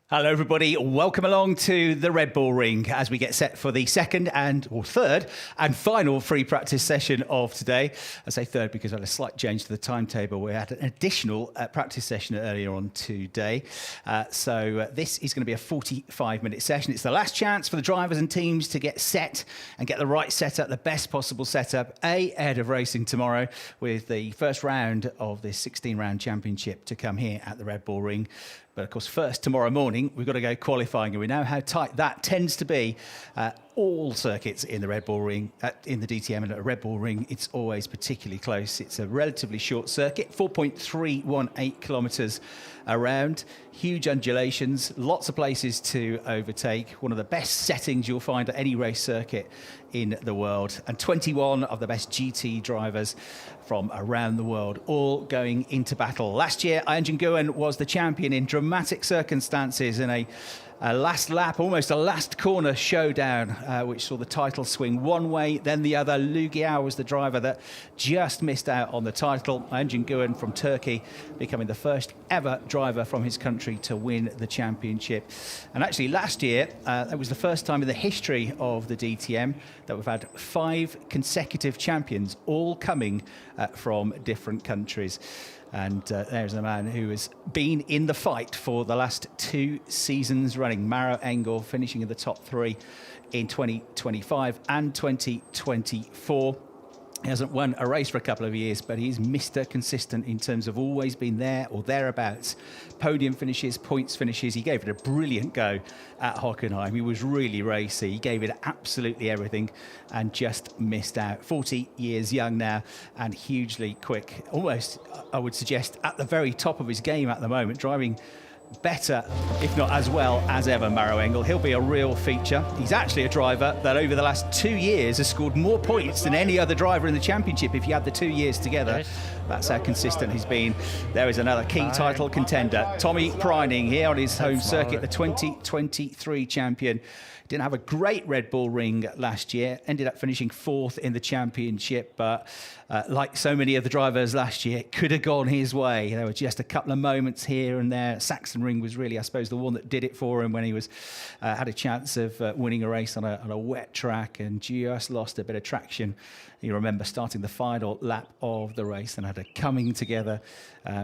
Hello everybody, welcome along to the Red Bull Ring as we get set for the third and final free practice session of today. I say third because I had a slight change to the timetable. We had an additional practice session earlier on today. So this is going to be a 45-minute session. It's the last chance for the drivers and teams to get set and get the right setup, the best possible setup, ahead of racing tomorrow with the first round of this 16-round championship to come here at the Red Bull Ring. But of course, first, tomorrow morning, we've got to go qualifying. And we know how tight that tends to be. All circuits in the Red Bull Ring, in the DTM and at a Red Bull Ring, it's always particularly close. It's a relatively short circuit, 4.318 kilometres around. Huge undulations, lots of places to overtake. One of the best settings you'll find at any race circuit in the world. And 21 of the best GT drivers from around the world, all going into battle. Last year, Jan Nguyen was the champion in dramatic circumstances in a last lap, almost a last corner showdown, which saw the title swing one way, then the other. Liu Giao was the driver that just missed out on the title. Jan Nguyen from Turkey becoming the first ever driver from his country to win the championship. And actually last year, that was the first time in the history of the DTM that we've had 5 consecutive champions, all coming from different countries. And there's a man who has been in the fight for the last 2 seasons running. Maro Engel finishing in the top 3 in 2025 and 2024. He hasn't won a race for a couple of years, but he's Mr. Consistent in terms of always been there or thereabouts. Podium finishes, points finishes. He gave it a brilliant go at Hockenheim. He was really racy. He gave it absolutely everything and just missed out. 40 years young now and hugely quick. Almost, I would suggest, at the very top of his game at the moment, driving better, if not as well as ever, Maro Engel. He'll be a real feature. He's actually a driver that over the last 2 years has scored more points than any other driver in the championship if you add the 2 years together. That's how consistent he's been. There is another key title contender, Tommy Preining, here on his home circuit, the 2023 champion. Didn't have a great Red Bull Ring last year, ended up finishing 4th in the championship, but like so many of the drivers last year, it could have gone his way. There were just a couple of moments here and there. Saxon Ring was really, I suppose, the one that did it for him when he was had a chance of winning a race on a wet track and just lost a bit of traction. You remember starting the final lap of the race and had a coming together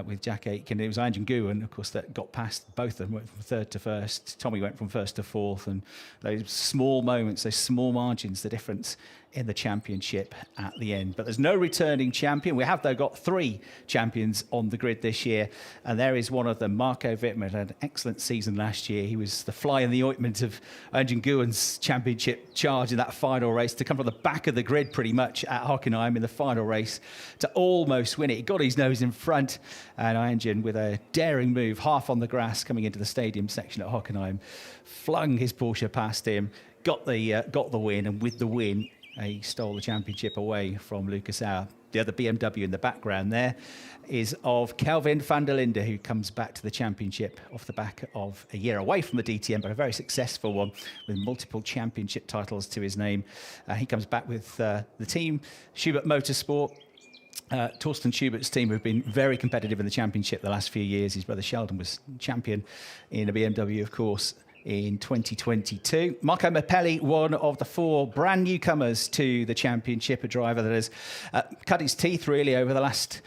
with Jack Aitken. It was Jan Nguyen, of course, that got past both of them, went from 3rd to 1st. Tommy went from 1st to 4th, and those small moments, those small margins, the difference in the championship at the end. But there's no returning champion. We have, though, got 3 champions on the grid this year, and there is one of them. Marco Wittmann had an excellent season last year. He was the fly in the ointment of Jan Nguyen's championship charge in that final race, to come from the back of the grid pretty much at Hockenheim in the final race to almost win it. He got his nose in front, and Jan, with a daring move, half on the grass coming into the stadium section at Hockenheim, flung his Porsche past him, got the win, and with the win, he stole the championship away from Lucas Auer. The other BMW in the background there is of Kelvin van der Linde, who comes back to the championship off the back of a year away from the DTM, but a very successful one with multiple championship titles to his name. He comes back with the team, Schubert Motorsport. Torsten Schubert's team have been very competitive in the championship the last few years. His brother Sheldon was champion in a BMW, of course, in 2022. Marco Mappelli, one of the 4 brand newcomers to the championship, a driver that has cut his teeth really over the last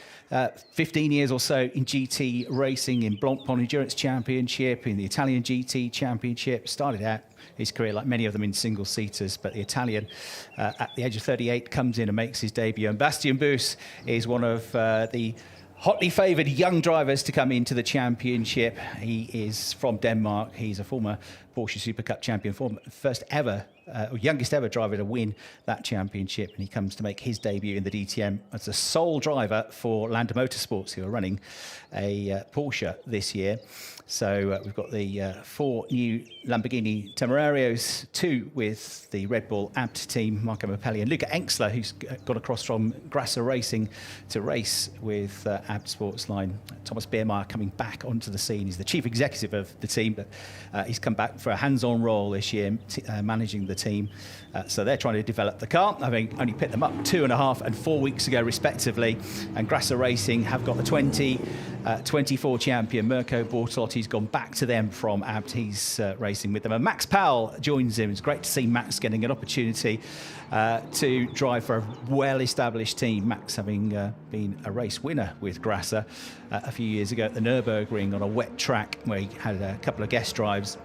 15 years or so in GT racing, in Blancpain Endurance Championship, in the Italian GT Championship. Started out his career, like many of them, in single-seaters, but the Italian, at the age of 38, comes in and makes his debut. And Bastien Buus is one of the hotly favoured young drivers to come into the championship. He is from Denmark. He's a former Porsche Super Cup champion, first ever, or youngest ever driver to win that championship. And he comes to make his debut in the DTM as the sole driver for Linde Motorsports, who are running a Porsche this year. So we've got the 4 new Lamborghini Temerarios, 2 with the Red Bull ABT team, Marco Mappelli and Luca Enxler, who's gone across from Grasser Racing to race with ABT Sportsline. Thomas Biermeier coming back onto the scene. He's the chief executive of the team, but he's come back for a hands-on role this year, managing the the team. So they're trying to develop the car, having only picked them up 2.5 and 4 weeks ago, respectively. And Grasser Racing have got the 24 champion, Mirko Bortolotti's gone back to them from Abt. He's racing with them. And Max Powell joins him. It's great to see Max getting an opportunity to drive for a well-established team. Max having been a race winner with Grasser a few years ago at the Nürburgring on a wet track where he had a couple of guest drives.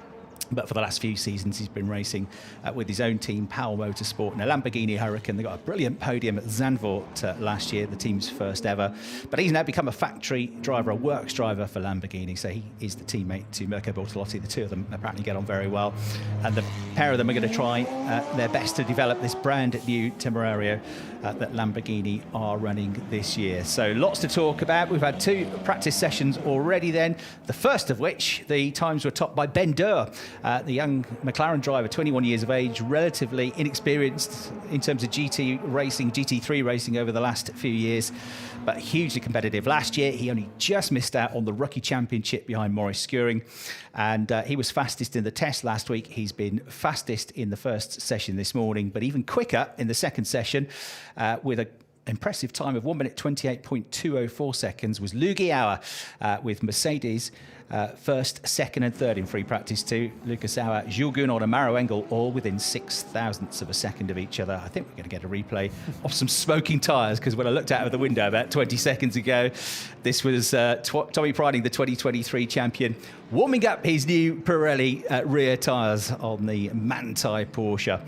But for the last few seasons, he's been racing with his own team, Powell Motorsport, and a Lamborghini Huracan. They got a brilliant podium at Zandvoort last year, the team's first ever. But he's now become a factory driver, a works driver for Lamborghini. So he is the teammate to Mirko Bortolotti. The two of them apparently get on very well. And the pair of them are going to try their best to develop this brand new Temerario that Lamborghini are running this year. So lots to talk about. We've had 2 practice sessions already then, the first of which, the times were topped by Ben Durr, the young McLaren driver, 21 years of age, relatively inexperienced in terms of GT3 racing over the last few years, but hugely competitive. Last year, he only just missed out on the rookie championship behind Maurice Skuring, and he was fastest in the test last week. He's been fastest in the first session this morning, but even quicker in the second session with an impressive time of 1 minute 28.204 seconds was Luigi Auer with Mercedes. First, second and third in free practice 2. Lucas Auer, Jules Gunod and Maro Engel all within 0.06 of a second of each other. I think we're going to get a replay of some smoking tyres, because when I looked out of the window about 20 seconds ago, this was Tommy Preining, the 2023 champion, warming up his new Pirelli rear tyres on the Manthey Porsche.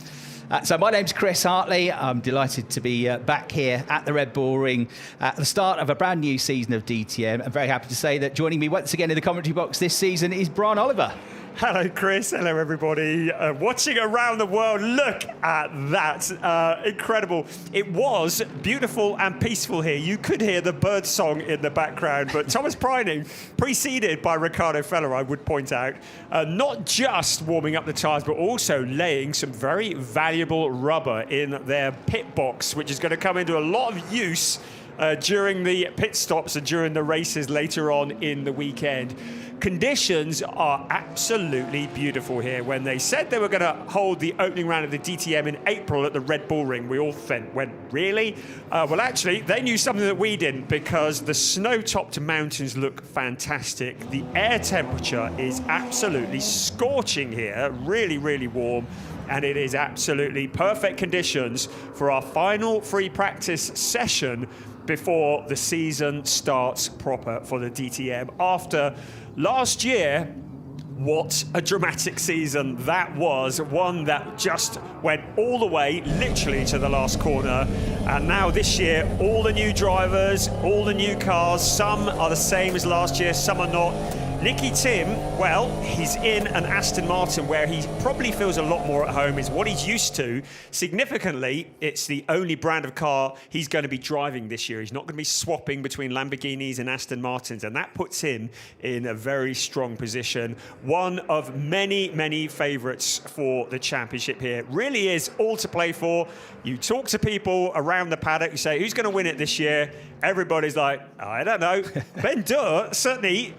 So my name's Chris Hartley. I'm delighted to be back here at the Red Bull Ring at the start of a brand new season of DTM. I'm very happy to say that joining me once again in the commentary box this season is Brian Oliver. Hello, Chris. Hello, everybody. Watching around the world, look at that. Incredible. It was beautiful and peaceful here. You could hear the bird song in the background, but Thomas Preining, preceded by Ricardo Feller, I would point out, not just warming up the tyres, but also laying some very valuable rubber in their pit box, which is going to come into a lot of use during the pit stops and during the races later on in the weekend. Conditions are absolutely beautiful here. When they said they were going to hold the opening round of the DTM in April at the Red Bull Ring, we all went, really? Well, actually, they knew something that we didn't, because the snow-topped mountains look fantastic. The air temperature is absolutely scorching here, really, really warm. And it is absolutely perfect conditions for our final free practice session before the season starts proper for the DTM. After last year, what a dramatic season that was. One that just went all the way, literally, to the last corner. And now this year, all the new drivers, all the new cars, some are the same as last year, some are not. Nicky Tim, well, he's in an Aston Martin where he probably feels a lot more at home, is what he's used to. Significantly, it's the only brand of car he's going to be driving this year. He's not going to be swapping between Lamborghinis and Aston Martins, and that puts him in a very strong position. One of many, many favourites for the championship here. Really is all to play for. You talk to people around the paddock, you say, who's going to win it this year? Everybody's like, I don't know. Ben Durr, certainly,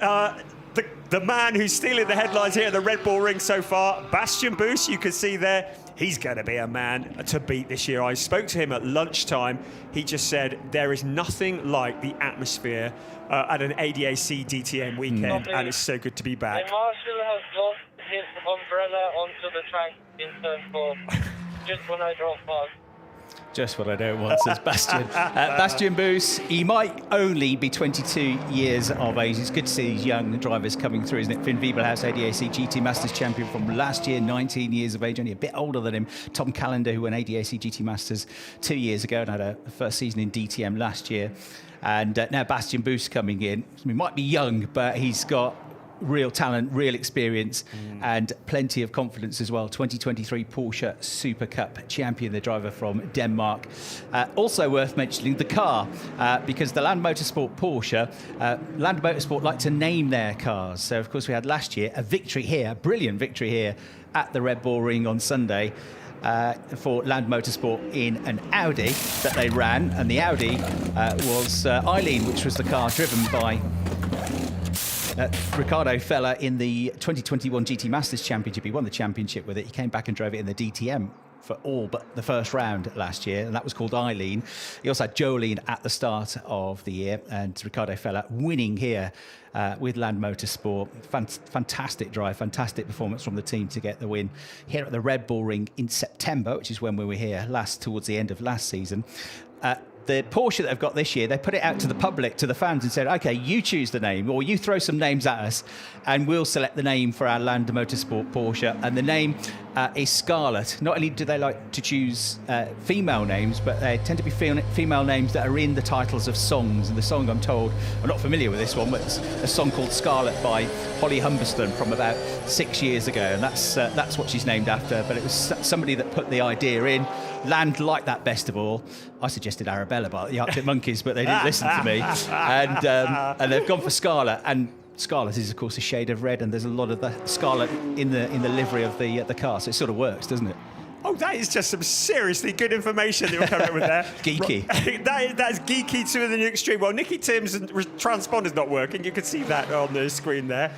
the man who's stealing the headlines here at the Red Bull Ring so far, Bastian Buus, you can see there, he's going to be a man to beat this year. I spoke to him at lunchtime. He just said there is nothing like the atmosphere at an ADAC DTM weekend, and it's so good to be back. Marshall has lost his umbrella onto the track in turn 4, just when I drove past. Just what I don't want, says Bastian. Bastian Buus, he might only be 22 years of age. It's good to see these young drivers coming through, isn't it? Finn Wiebelhaus, ADAC GT Masters champion from last year, 19 years of age, only a bit older than him. Tom Callender, who won ADAC GT Masters 2 years ago and had a first season in DTM last year. And now Bastian Buus coming in. He might be young, but he's got real talent, real experience, and plenty of confidence as well. 2023 Porsche Super Cup champion, the driver from Denmark. Also worth mentioning the car, because the Land Motorsport Porsche, Land Motorsport like to name their cars. So, of course, we had last year a victory here, a brilliant victory here at the Red Bull Ring on Sunday. For Land Motorsport in an Audi that they ran, and the Audi was Eileen, which was the car driven by Riccardo Fella in the 2021 GT Masters Championship. He won the championship with it. He came back and drove it in the DTM for all but the first round last year, and that was called Eileen. He also had Jolene at the start of the year, and Riccardo Fella winning here with Land Motorsport. Fantastic drive, fantastic performance from the team to get the win here at the Red Bull Ring in September, which is when we were here towards the end of last season. The Porsche that they've got this year, they put it out to the public, to the fans, and said, OK, you choose the name, or you throw some names at us, and we'll select the name for our Land Motorsport Porsche. And the name is Scarlett. Not only do they like to choose female names, but they tend to be female names that are in the titles of songs. And the song, I'm told, I'm not familiar with this one, but it's a song called Scarlett by Holly Humberston from about 6 years ago. And that's what she's named after. But it was somebody that put the idea in. Land liked that best of all. I suggested Arabella by the Arctic Monkeys, but they didn't listen to me. And they've gone for Scarlett. And Scarlet is, of course, a shade of red, and there's a lot of the scarlet in the livery of the car, so it sort of works, doesn't it? Oh, that is just some seriously good information that you're coming up with there. Geeky. That's geeky to the extreme. Well, Nicky Tim's transponder's not working. You can see that on the screen there.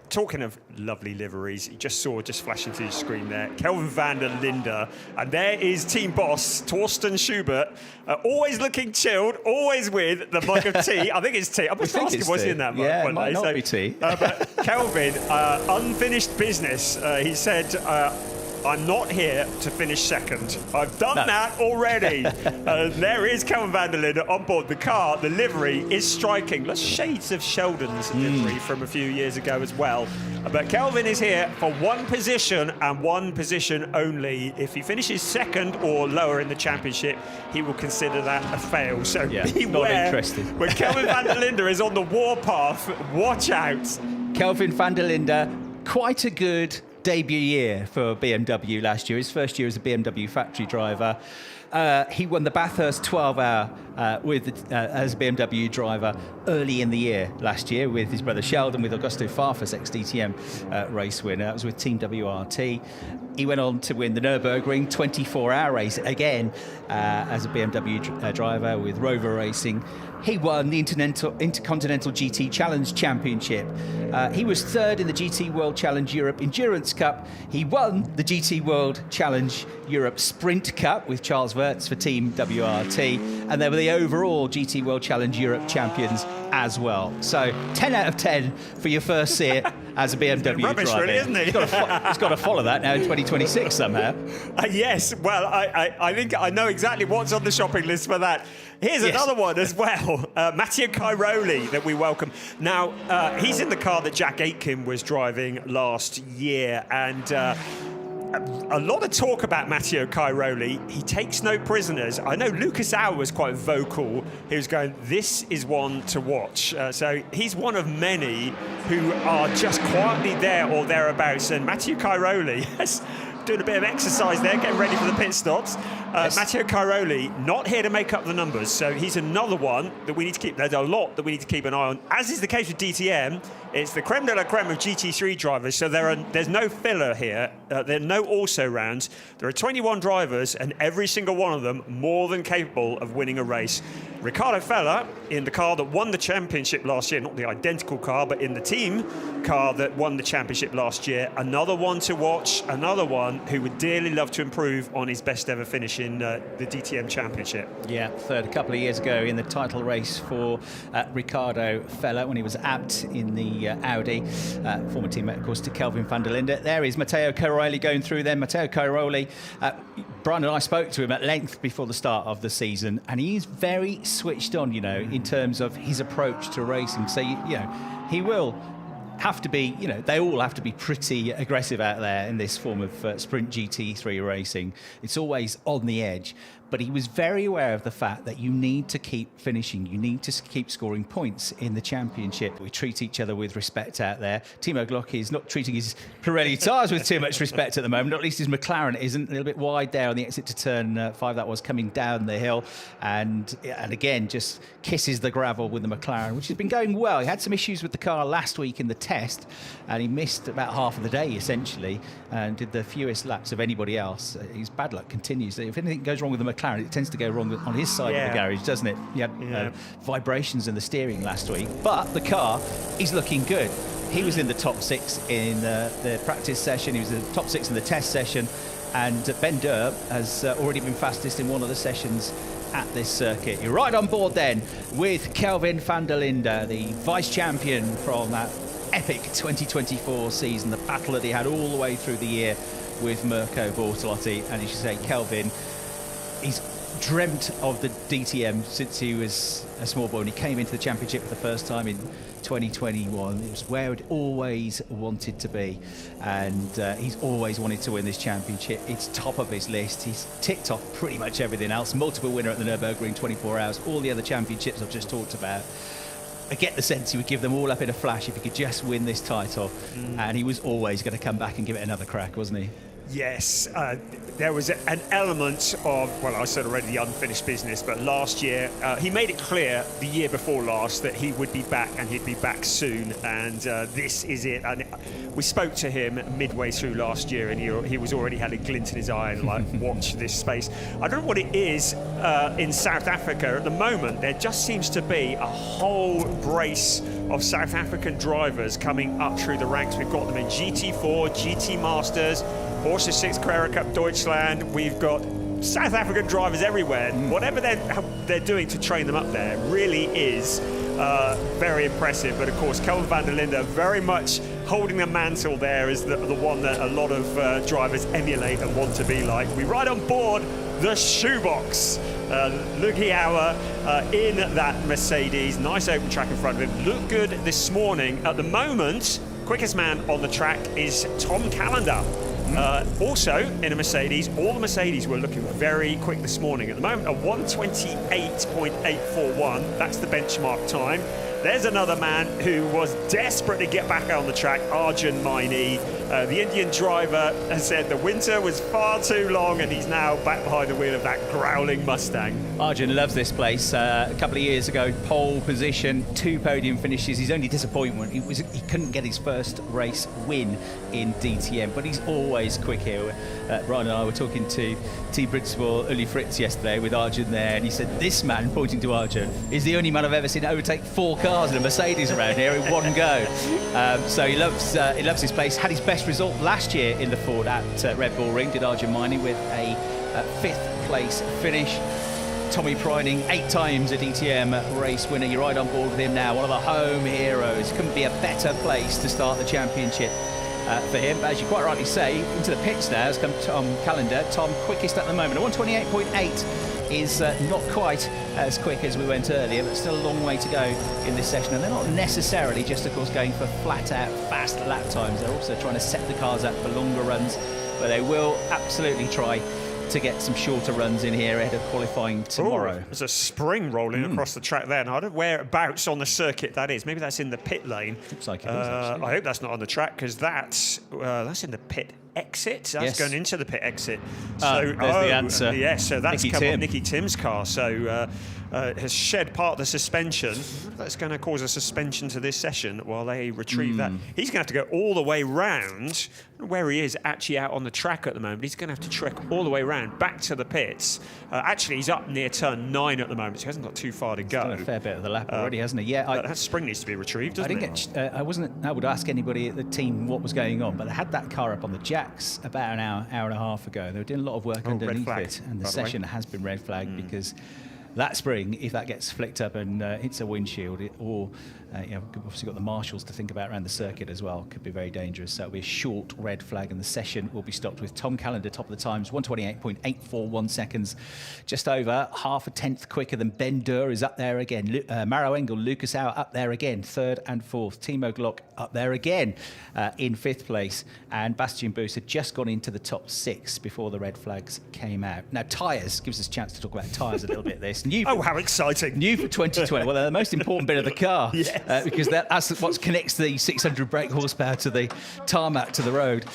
Talking of lovely liveries, you just flash into your screen there, Kelvin van der Linde, and there is team boss Torsten Schubert, always looking chilled, always with the mug of tea. I think it's tea. I'm just asking what's in that mug. Yeah, it might not be tea. But Kelvin, unfinished business. He said, I'm not here to finish second. I've done that already. There is Kelvin van der Linde on board the car. The livery is striking. There's shades of Sheldon's livery from a few years ago as well. But Kelvin is here for one position and one position only. If he finishes second or lower in the championship, he will consider that a fail. So beware. Not interested. When Kelvin van der Linde is on the warpath, watch out. Kelvin van der Linde, quite a good debut year for BMW last year. His first year as a BMW factory driver. He won the Bathurst 12-hour as a BMW driver early in the year last year with his brother Sheldon, with Augusto Farfus, ex-DTM race winner. That was with Team WRT. He went on to win the Nürburgring 24-hour race again as a BMW driver with Rover Racing. He won the Intercontinental GT Challenge Championship. He was third in the GT World Challenge Europe Endurance Cup. He won the GT World Challenge Europe Sprint Cup with Charles Wirtz for Team WRT. And they were the overall GT World Challenge Europe champions as well. So 10 out of 10 for your first year as a BMW rubbish, driver. Really, isn't he? He's got to follow that now in 2026 somehow. Yes, well, I think I know exactly what's on the shopping list for that. Here's another one as well. Matteo Cairoli that we welcome. Now, he's in the car that Jack Aitken was driving last year, and a lot of talk about Matteo Cairoli. He takes no prisoners. I know Lucas Auer was quite vocal. He was going, this is one to watch. So he's one of many who are just quietly there or thereabouts. And Matteo Cairoli is doing a bit of exercise there, getting ready for the pit stops. Yes. Matteo Cairoli, not here to make up the numbers. So he's another one that we need to keep. There's a lot that we need to keep an eye on. As is the case with DTM, it's the creme de la creme of GT3 drivers. So there's no filler here. There are no also rounds. There are 21 drivers, and every single one of them more than capable of winning a race. Riccardo Fella in the car that won the championship last year, not the identical car, but in the team car that won the championship last year. Another one to watch, another one who would dearly love to improve on his best ever finish in the DTM championship. Yeah, third a couple of years ago in the title race for Riccardo Fella when he was apt in the Audi. Former teammate, of course, to Kelvin van der Linde. There is Matteo Cairoli going through there. Matteo Cairoli, Brian and I spoke to him at length before the start of the season, and he's very switched on, in terms of his approach to racing. So, he will have to be, they all have to be pretty aggressive out there in this form of sprint GT3 racing. It's always on the edge. But he was very aware of the fact that you need to keep finishing. You need to keep scoring points in the championship. We treat each other with respect out there. Timo Glock is not treating his Pirelli tyres with too much respect at the moment. At least his McLaren isn't. A little bit wide there on the exit to turn 5. That was coming down the hill. And again, just kisses the gravel with the McLaren, which has been going well. He had some issues with the car last week in the test, and he missed about half of the day, essentially, and did the fewest laps of anybody else. His bad luck continues. If anything goes wrong with the McLaren, McLaren, it tends to go wrong on his side of the garage, doesn't it? You had vibrations in the steering last week, but the car is looking good. He was in the top 6 in the practice session. He was in the top 6 in the test session. And Ben Durr has already been fastest in one of the sessions at this circuit. You're right on board then with Kelvin van der Linde, the vice champion from that epic 2024 season, the battle that he had all the way through the year with Mirko Bortolotti. And as you say, Kelvin, he's dreamt of the DTM since he was a small boy. When he came into the championship for the first time in 2021, it was where he'd always wanted to be, and he's always wanted to win this championship. It's top of his list. He's ticked off pretty much everything else. Multiple winner at the Nürburgring 24 hours, all the other championships I've just talked about. I get the sense he would give them all up in a flash if he could just win this title, and he was always going to come back and give it another crack, wasn't he? Yes, there was an element of, well, I said already, the unfinished business, but last year, he made it clear the year before last that he would be back, and he'd be back soon, and this is it. And we spoke to him midway through last year, and he was already had a glint in his eye and like, watch this space. I don't know what it is in South Africa at the moment. There just seems to be a whole brace of South African drivers coming up through the ranks. We've got them in GT4, GT Masters, Porsche 6 Carrera Cup Deutschland. We've got South African drivers everywhere. Whatever they're doing to train them up there really is very impressive. But of course, Kelvin van der Linde very much holding the mantle there is the one that a lot of drivers emulate and want to be like. We ride on board the shoebox. Lucky Hour in that Mercedes. Nice open track in front of him. Looked good this morning. At the moment, quickest man on the track is Tom Callender. Also in a Mercedes, all the Mercedes were looking very quick this morning. At the moment, a 1:28.841. That's the benchmark time. There's another man who was desperate to get back on the track, Arjun Maini. The Indian driver has said the winter was far too long, and he's now back behind the wheel of that growling Mustang. Arjun loves this place. A couple of years ago, pole position, 2 podium finishes. His only disappointment, he couldn't get his first race win in DTM, but he's always quick here. Ryan and I were talking to team principal Uli Fritz yesterday with Arjun there, and he said, this man, pointing to Arjun, is the only man I've ever seen overtake 4 cars in a Mercedes around here in one go. So he loves his place. Had his best result last year in the Ford at Red Bull Ring, did Arjun Maini, with a 5th place finish. Tommy Preining, 8 times a DTM race winner. You're right on board with him now, one of the home heroes. Couldn't be a better place to start the championship for him. But as you quite rightly say, into the pits now has come Tom Callender. Tom, quickest at the moment. A 1:28.8 is not quite as quick as we went earlier, but still a long way to go in this session. And they're not necessarily just, of course, going for flat-out fast lap times. They're also trying to set the cars up for longer runs, but they will absolutely try to get some shorter runs in here ahead of qualifying tomorrow. There's a spring rolling across the track there. Now, I don't know whereabouts on the circuit that is. Maybe that's in the pit lane. Looks like it is, actually. I hope that's not on the track, because that's in the pit exit. That's going into the pit exit. So there's the answer. Yes, so that's come on Nicky Tim's car. So has shed part of the suspension. That's going to cause a suspension to this session while they retrieve that. He's going to have to go all the way round. Where he is actually out on the track at the moment. He's going to have to trek all the way around back to the pits. Actually, he's up near turn 9 at the moment, so he hasn't got too far to go. He's done a fair bit of the lap already, hasn't he? Yeah, that spring needs to be retrieved, doesn't it? I would ask anybody at the team what was going on, but they had that car up on the jacks about an hour and a half ago. They were doing a lot of work underneath it, and the session has been red flagged because that spring, if that gets flicked up and hits a windshield, or we've obviously got the marshals to think about around the circuit as well, could be very dangerous. So it'll be a short red flag, and the session will be stopped with Tom Callender top of the times, 1:28.841 seconds, just over half a tenth quicker than Ben Durr is up there again. Maro Engel, Lucas Auer up there again, 3rd and 4th. Timo Glock up there again in 5th place, and Bastian Buus had just gone into the top 6 before the red flags came out. Now, tyres gives us a chance to talk about tyres a little bit. This new. Oh, how exciting! New for 2020. Well, they're the most important bit of the car. Yes. Because that's what connects the 600 brake horsepower to the tarmac, to the road,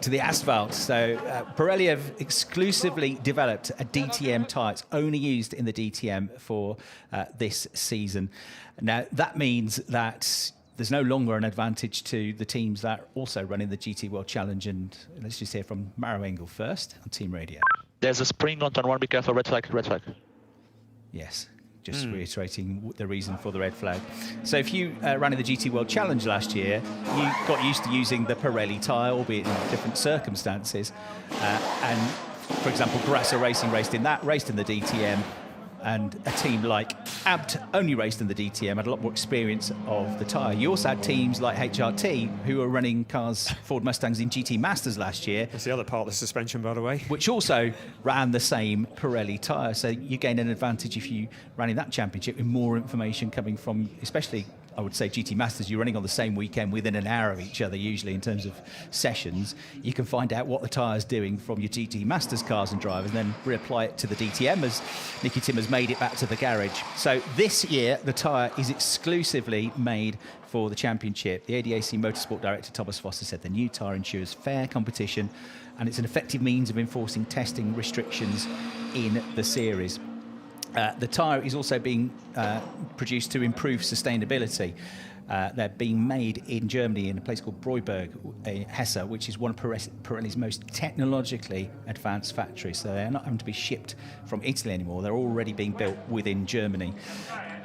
to the asphalt. So Pirelli have exclusively developed a DTM tyre. It's only used in the DTM for this season. Now, that means that there's no longer an advantage to the teams that are also running the GT World Challenge. And let's just hear from Maro Engel first on Team Radio. There's a spring on turn 1, be careful, red flag, red flag. Yes, just reiterating the reason for the red flag. So if you ran in the GT World Challenge last year, you got used to using the Pirelli tyre, albeit in different circumstances. And for example, Grasser Racing raced in the DTM, and a team like Abt only raced in the DTM, had a lot more experience of the tyre. You also had teams like HRT who were running cars, Ford Mustangs, in GT Masters last year. That's the other part of the suspension, by the way. Which also ran the same Pirelli tyre. So you gain an advantage if you ran in that championship with more information coming from, especially, I would say, GT Masters. You're running on the same weekend within an hour of each other, usually, in terms of sessions. You can find out what the tyre's doing from your GT Masters cars and drivers, and then reapply it to the DTM, as Nicky Timmer's made it back to the garage. So this year, the tyre is exclusively made for the championship. The ADAC Motorsport Director Thomas Foster said the new tyre ensures fair competition, and it's an effective means of enforcing testing restrictions in the series. The tyre is also being produced to improve sustainability. They're being made in Germany in a place called Breuberg, Hesse, which is one of Pirelli's most technologically advanced factories. So they're not having to be shipped from Italy anymore. They're already being built within Germany.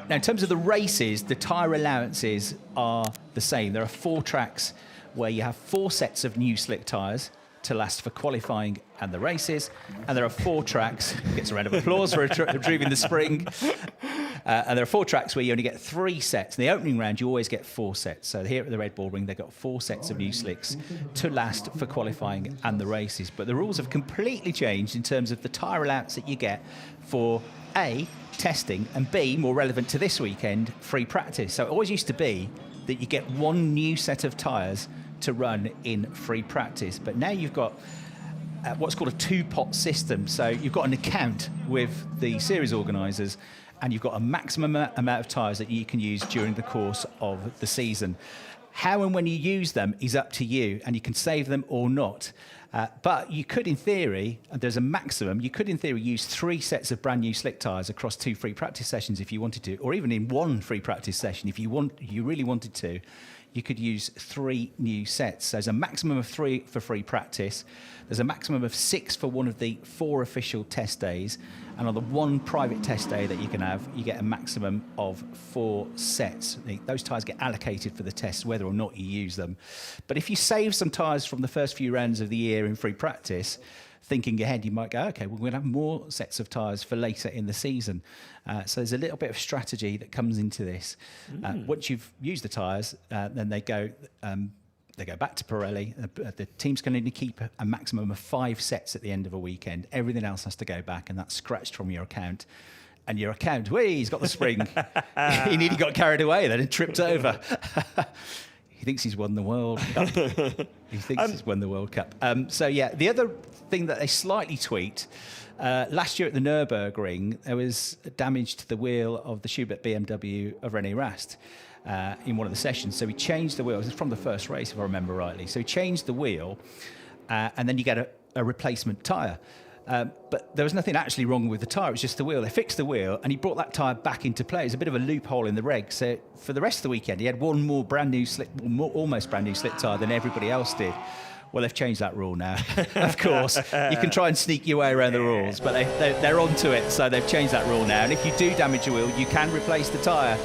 Now, in terms of the races, the tyre allowances are the same. There are 4 tracks where you have 4 sets of new slick tyres to last for qualifying and the races, and there are 4 tracks, gets a round of applause for retrieving the spring, and there are 4 tracks where you only get 3 sets. In the opening round you always get 4 sets, so here at the Red Bull Ring they've got 4 sets of new slicks to last for qualifying and the races. But the rules have completely changed in terms of the tyre allowance that you get for A, testing, and B, more relevant to this weekend, free practice. So it always used to be that you get 1 new set of tyres to run in free practice, but now you've got what's called a 2-pot system. So you've got an account with the series organisers, and you've got a maximum amount of tyres that you can use during the course of the season. How and when you use them is up to you, and you can save them or not. But you could, in theory, and there's a maximum, you could, in theory, use 3 sets of brand new slick tyres across 2 free practice sessions if you wanted to, or even in 1 free practice session if you really wanted to. You could use 3 new sets. So there's a maximum of 3 for free practice. There's a maximum of 6 for one of the 4 official test days. And on the 1 private test day that you can have, you get a maximum of 4 sets. Those tyres get allocated for the tests, whether or not you use them. But if you save some tyres from the first few rounds of the year in free practice, thinking ahead, you might go, okay, we're going to have more sets of tyres for later in the season. So there's a little bit of strategy that comes into this. Once you've used the tyres, then they go back to Pirelli. The teams can only keep a maximum of 5 sets at the end of a weekend. Everything else has to go back, and that's scratched from your account. And your account, he's got the spring. He nearly got carried away then and tripped over. He thinks he's won the World Cup. He's won the World Cup. So, yeah, the other thing that they slightly tweaked, last year at the Nürburgring, there was damage to the wheel of the Schubert BMW of René Rast in one of the sessions. So he changed the wheel. It was from the first race, if I remember rightly. So he changed the wheel, and then you get a replacement tyre. But there was nothing actually wrong with the tyre, it was just the wheel. They fixed the wheel, and he brought that tyre back into play. It's a bit of a loophole in the reg. So for the rest of the weekend, he had 1 more almost brand new slick tyre than everybody else did. Well, they've changed that rule now. Of course, you can try and sneak your way around the rules, but they're onto it, so they've changed that rule now. And if you do damage a wheel, you can replace the tyre,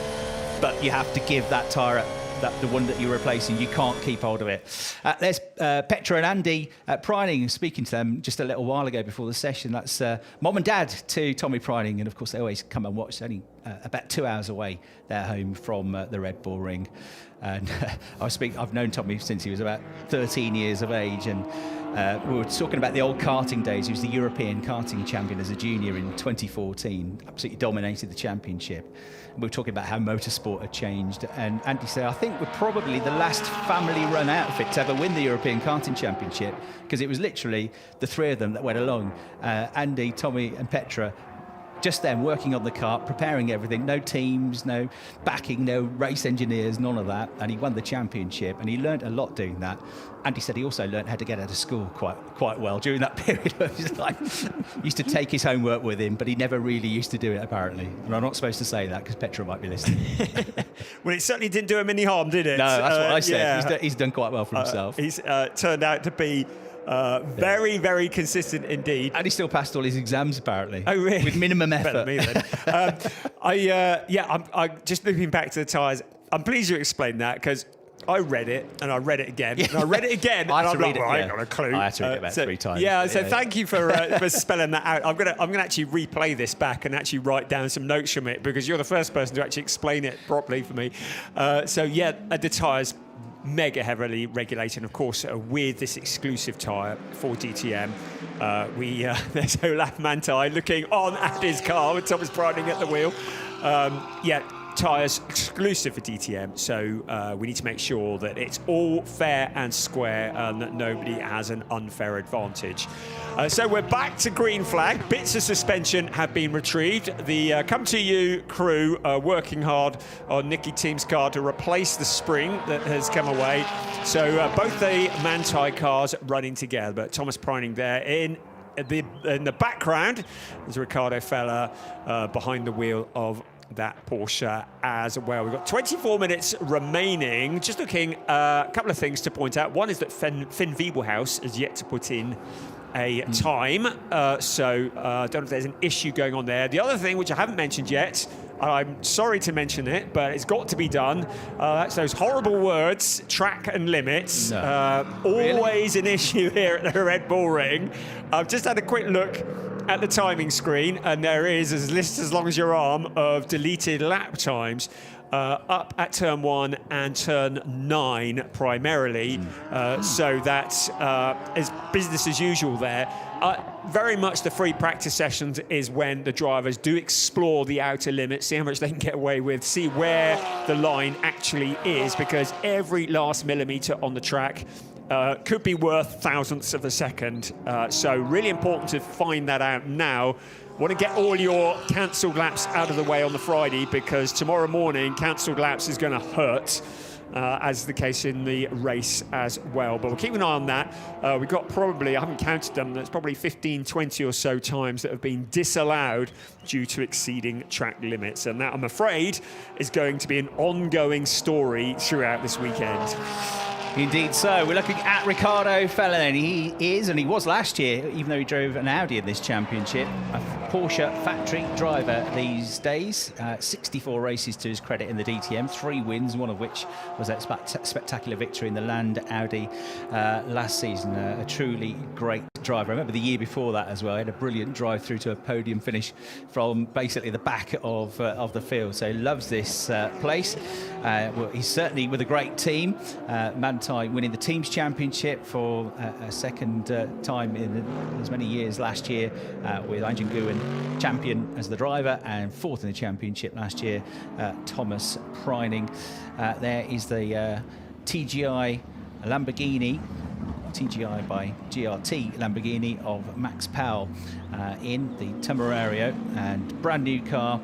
but you have to give that tyre the one that you're replacing, you can't keep hold of it. There's Petra and Andy at Preining, speaking to them just a little while ago before the session. That's mom and dad to Tommy Preining, and of course they always come and watch. Only about 2 hours away, they're home from the Red Bull Ring. And I've known Tommy since he was about 13 years of age, and we were talking about the old karting days. He was the European karting champion as a junior in 2014, absolutely dominated the championship. We were talking about how motorsport had changed, and Andy said, I think we're probably the last family-run outfit to ever win the European Karting Championship, because it was literally the 3 of them that went along. Andy, Tommy and Petra, just them working on the kart, preparing everything, no teams, no backing, no race engineers, none of that. And he won the championship, and he learned a lot doing that. Andy said he also learned how to get out of school quite well during that period. He used to take his homework with him, but he never really used to do it, apparently. And I'm not supposed to say that because Petra might be listening. Well, it certainly didn't do him any harm, did it? No, that's what I said. Yeah. He's done quite well for himself. He's turned out to be Very, very consistent indeed. And he still passed all his exams, apparently. Oh, really? With minimum effort. Better than me, then. I'm just looping back to the tyres. I'm pleased you explained that because I read it and I read it again and I read it again and I'm like, well, I ain't got a clue. I had to read it about 3 times. Yeah, so thank you for spelling that out. I'm gonna actually replay this back and actually write down some notes from it because you're the first person to actually explain it properly for me. The tyres mega heavily regulated, of course, with this exclusive tyre for DTM. There's Olaf Mantai looking on at his car with Thomas Preining at the wheel. Tyres exclusive for DTM, so we need to make sure that it's all fair and square and that nobody has an unfair advantage. So we're back to green flag. Bits of suspension have been retrieved. The Come To You crew are working hard on Nicky Team's car to replace the spring that has come away. So both the Mantai cars running together, but Thomas Preining there in the background. There's Ricardo Fella behind the wheel of that Porsche as well. We've got 24 minutes remaining. Just looking, a couple of things to point out. One is that Finn Wiebelhaus has yet to put in a time, so I don't know if there's an issue going on there. The other thing, which I haven't mentioned yet, I'm sorry to mention it, but it's got to be done. That's those horrible words, track and limits. No. Always an issue here at the Red Bull Ring. I've just had a quick look at the timing screen, and there is a list as long as your arm of deleted lap times up at turn 1 and turn 9 primarily. So that is business as usual there. Very much the free practice sessions is when the drivers do explore the outer limits, see how much they can get away with, see where the line actually is, because every last millimetre on the track could be worth thousandths of a second. So really important to find that out now. Want to get all your cancelled laps out of the way on the Friday, because tomorrow morning cancelled laps is going to hurt, as the case in the race as well. But we'll keep an eye on that. We've got probably, I haven't counted them, there's probably 15, 20 or so times that have been disallowed due to exceeding track limits. And that, I'm afraid, is going to be an ongoing story throughout this weekend. Indeed so. We're looking at Ricardo Fella, and he is, and he was last year, even though he drove an Audi in this championship, a Porsche factory driver these days. 64 races to his credit in the DTM, 3 wins, one of which was that spectacular victory in the Linde Audi last season. A truly great driver. I remember the year before that as well. He had a brilliant drive through to a podium finish from basically the back of the field. So he loves this place. Well, he's certainly with a great team. Mantai winning the Teams Championship for a second time in as many years last year, with Anjan Nguyen champion as the driver, and 4th in the championship last year, Thomas Preining. There is the TGI Lamborghini, TGI by GRT Lamborghini of Max Powell in the Temerario, and brand new car.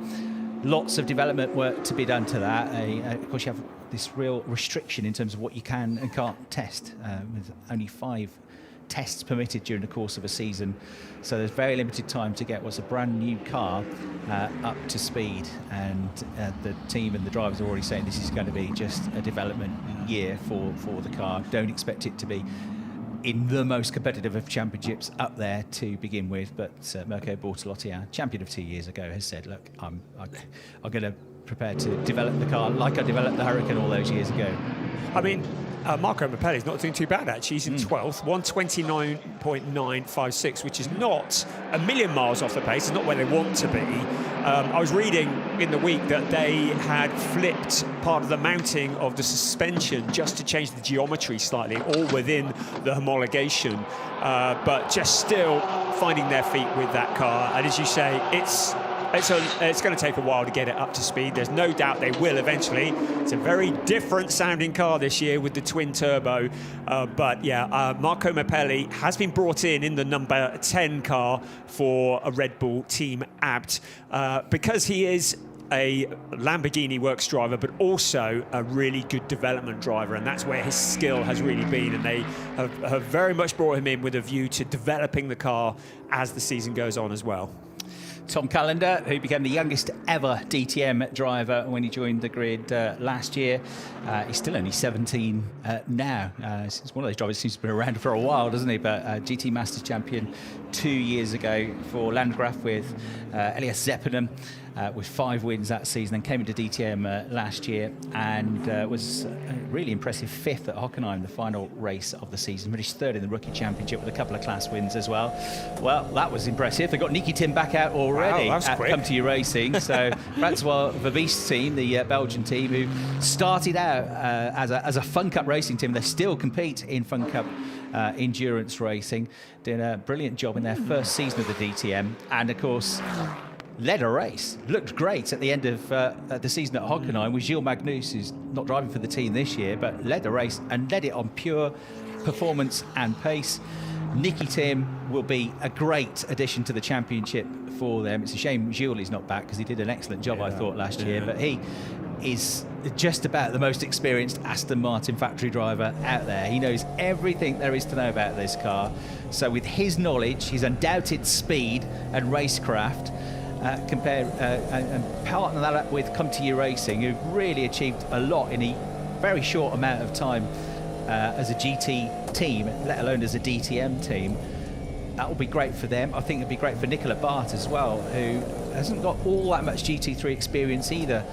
Lots of development work to be done to that. Of course, you have this real restriction in terms of what you can and can't test, with only 5 tests permitted during the course of a season. So there's very limited time to get what's a brand new car up to speed. And the team and the drivers are already saying this is going to be just a development year for the car. Don't expect it to be in the most competitive of championships up there to begin with, but Mirko Bortolotti, our champion of 2 years ago, has said, look, I'm going to prepare to develop the car like I developed the Hurricane all those years ago. I mean, Marco Mappelli's not doing too bad, actually. He's in 12th, 129.956, which is not a million miles off the pace. It's not where they want to be. I was reading in the week that they had flipped part of the mounting of the suspension just to change the geometry slightly, all within the homologation, but just still finding their feet with that car. And as you say, it's going to take a while to get it up to speed. There's no doubt they will eventually. It's a very different sounding car this year with the twin turbo. But yeah, Marco Mappelli has been brought in the number 10 car for a Red Bull Team ABT, because he is a Lamborghini works driver, but also a really good development driver, and that's where his skill has really been, and they have very much brought him in with a view to developing the car as the season goes on as well. Tom Callender, who became the youngest ever DTM driver when he joined the grid last year. He's still only 17 now. He's one of those drivers who seems to be around for a while, doesn't he? But GT Masters champion 2 years ago for Landgraf with Elias Zeppelin. With 5 wins that season, then came into DTM last year and was really impressive 5th at Hockenheim, the final race of the season. Finished 3rd in the Rookie Championship with a couple of class wins as well. Well, that was impressive. They got Nicky Tim back out already at quick. Come To You Racing. So Francois Verbiste team, the Belgian team, who started out as a Fun Cup racing team. They still compete in Fun Cup endurance racing, doing a brilliant job in their first season of the DTM. And of course, led a race, looked great at the end of the season at Hockenheim with Gilles Magnus, who's not driving for the team this year, but led the race and led it on pure performance and pace. Nicky Tim will be a great addition to the championship for them. It's a shame Gilles is not back because he did an excellent job, I thought, last year, but he is just about the most experienced Aston Martin factory driver out there. He knows everything there is to know about this car. So with his knowledge, his undoubted speed and racecraft, and partner that up with Come To You Racing, who've really achieved a lot in a very short amount of time as a GT team, let alone as a DTM team. That will be great for them. I think it'll be great for Nicola Bart as well, who hasn't got all that much GT3 experience either.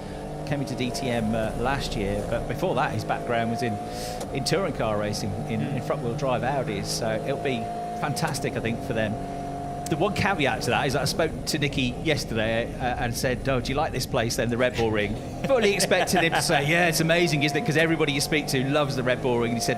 Came into DTM last year, but before that his background was in touring car racing, in front-wheel drive Audis, so it'll be fantastic, I think, for them. The one caveat to that is that I spoke to Nicky yesterday and said, "Oh, do you like this place then, the Red Bull Ring?" Fully expected him to say, "Yeah, it's amazing, isn't it?" Because everybody you speak to loves the Red Bull Ring. And he said,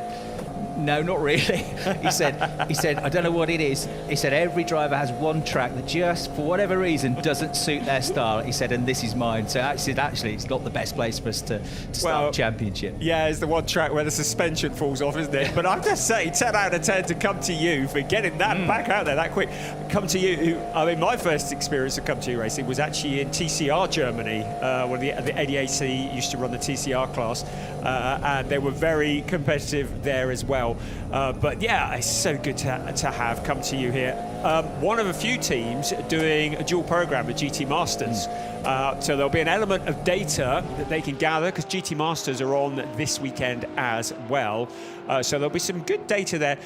"No, not really." He said, "I don't know what it is." He said, "Every driver has one track that just, for whatever reason, doesn't suit their style." He said, "And this is mine." So actually, it's not the best place for us to start a championship. Yeah, it's the one track where the suspension falls off, isn't it? But I have to say, 10 out of 10 to Come To You for getting that back out there that quick. Come To You, I mean, my first experience of Come To You racing was actually in TCR Germany, when the ADAC used to run the TCR class, and they were very competitive there as well. But yeah, it's so good to have Come To You here. One of a few teams doing a dual program with GT Masters. So there'll be an element of data that they can gather because GT Masters are on this weekend as well. So there'll be some good data there.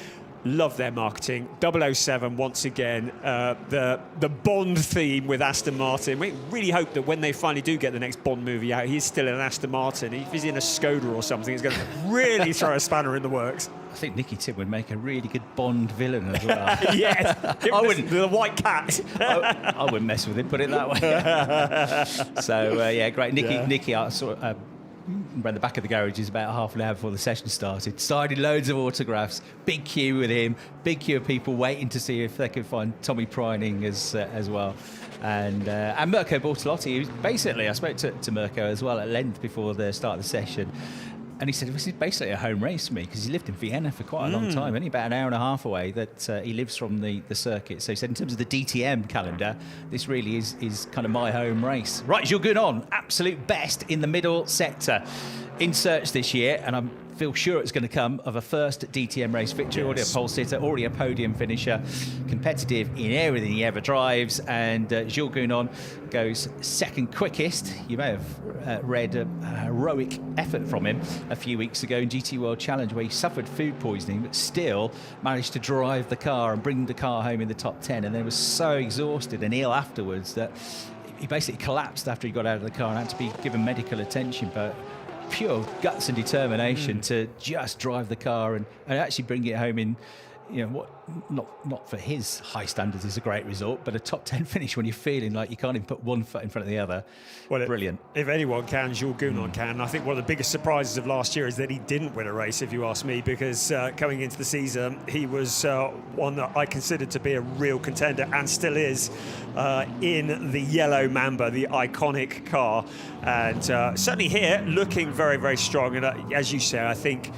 Love their marketing. 007 once again, the Bond theme with Aston Martin. We really hope that when they finally do get the next Bond movie out, he's still in an Aston Martin. If he's in a Skoda or something, it's going to really throw a spanner in the works. I think Nicky Tim would make a really good Bond villain as well. Yes, I wouldn't. The white cat. I wouldn't mess with him, put it that way. So yeah, great. Nicky, I sort of ran the back of the garages about half an hour before the session started, signing loads of autographs, big queue with him, big queue of people waiting to see if they could find Tommy Preining as well. And Mirko Bortolotti, who's basically, I spoke to Mirko as well at length before the start of the session, and he said this is basically a home race for me because he lived in Vienna for quite a long time, only about an hour and a half away that he lives from the circuit. So he said in terms of the DTM calendar, this really is kind of my home race. Right, Jules Gounon, absolute best in the middle sector in search this year, and I feel sure it's going to come of a first DTM race victory. Already a pole sitter, already a podium finisher, competitive in everything he ever drives, and Jules Gounon goes second quickest. You may have read a heroic effort from him a few weeks ago in GT World Challenge where he suffered food poisoning but still managed to drive the car and bring the car home in the top 10, and then was so exhausted and ill afterwards that he basically collapsed after he got out of the car and had to be given medical attention. But pure guts and determination to just drive the car and actually bring it home in, you know, what not for his high standards is a great result, but a top 10 finish when you're feeling like you can't even put one foot in front of the other. Well, brilliant. If anyone can, Jules Gounon can. I think one of the biggest surprises of last year is that he didn't win a race, if you ask me, because coming into the season, he was one that I considered to be a real contender and still is in the yellow Mamba, the iconic car. And certainly here, looking very, very strong. And as you say, I think